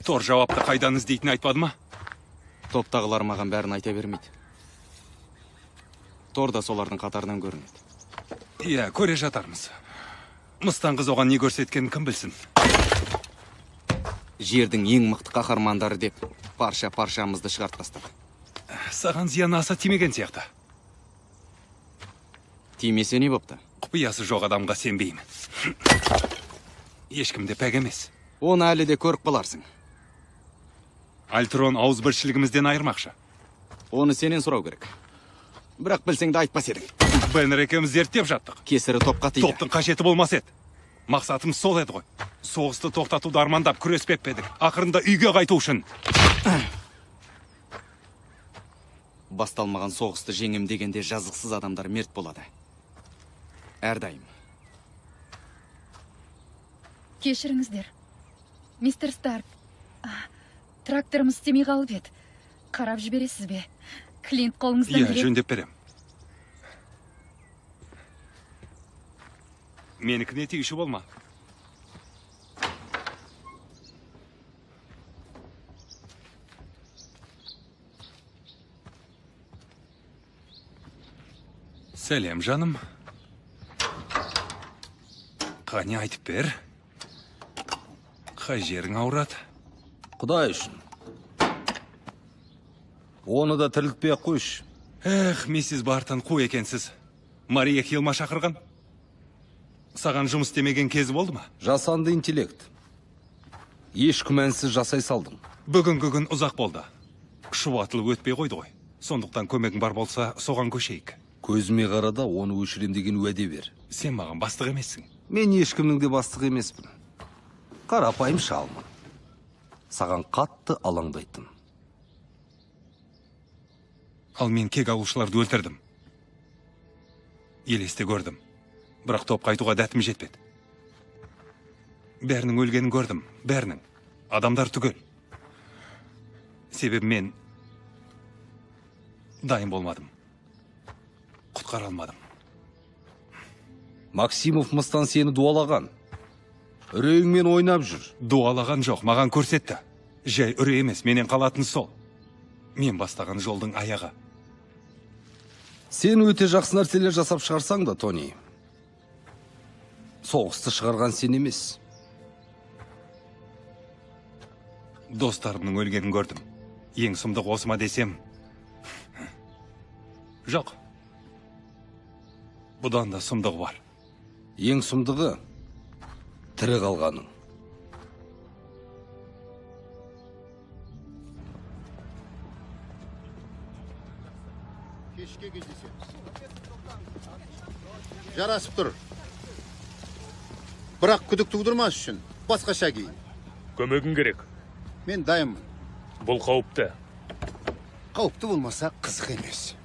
Тор жауапты қайдан іздейтін айтпады ма? Топтағылар маған бәрін айта бермейді. Тор да солардың қатарынан көрінеді. Иә, көре жатармыз. Мыстан қыз оған не көрсеткенін кім білсін? Жердің ең мықты қаһармандары деп парша-паршамызды шығарт тастады. Саған зиян аса тимеген сияқты. Тимесе не бопты? Құпиясы жоқ адамға сенбеймін. Ешкімде пәк емес. Оны әлі де көріп қаларсың. Альтрон ауызбіршілігімізден айырмақшы. Оны сенен сұрау керек. Бірақ білсең де айтпас едің. Беннер екеуміз зерттеп жаттық. Кесірі топқа тиді. Топтың қажеті болмас еді. Мақсатымыз сол еді ғой. Соғысты тоқтатуды армандап күреспеп едік. Ақырында үйге қайту үшін. Басталмаған соғысты жеңем дегенде жазықсыз адамдар мерт болады. Әрдайым. Кешіріңіздер. Мистер Старк, тракторымыз істемей қалып еді. Қарап жібересіз бе? Клинт қолыңыздан Иә, жөндеп берем. Менікіне тиюші болма. Сәлем, жаным. Қане айтып бер. Қай жерің ауырады? Құдай үшін. Оны да тірілтпей ақ қойшы. Миссис Бартон қу екенсіз. Мария Хилма шақырған. Саған жұмыс істемеген кезі болды ма? Жасанды интеллект. Еш күмәнсіз жасай салдың. Бүгінгі күн ұзақ болды. Шуатылып өтпей қойды ғой. Сондықтан көмегің бар болса, соған көшейік. Көзіме қарада оны өшірем деген уәде бер. Сен маған бастық емессің. Мен ешкімнің де бастық емеспін. Қарапайым шалмын. Саған қатты алаңдайтын. Ал мен кек алушыларды өлтірдім. Елесте көрдім. Бірақ топ қайтуға дәтім жетпеді. Бәрінің өлгенін көрдім. Бәрінің. Адамдар түгел. Себебі мен дайын болмадым. Құтқара алмадым. Максимов мыстан сені дуалаған. Үрейіңмен ойнап жүр. Дуалаған жоқ, маған көрсетті. Жай үрей емес, менен қалатын сол. Мен бастаған жолдың аяғы. Сен өте жақсы нәрселер жасап шығарсаң да, Тони. Соғысты шығарған сен емес. Достарымның өлгенін көрдім. Ең сұмдық осы ма десем? Жоқ. Бұдан да сұмдығы бар. Ең сұмдығы тірі қалғаның. Кешке кездесеміз. Жарасып тұр. Бірақ күдік тудырмас үшін басқаша кейін. Көмегің керек. Мен дайынмын. Бұл қауіпті. Қауіпті болмаса қызық емес.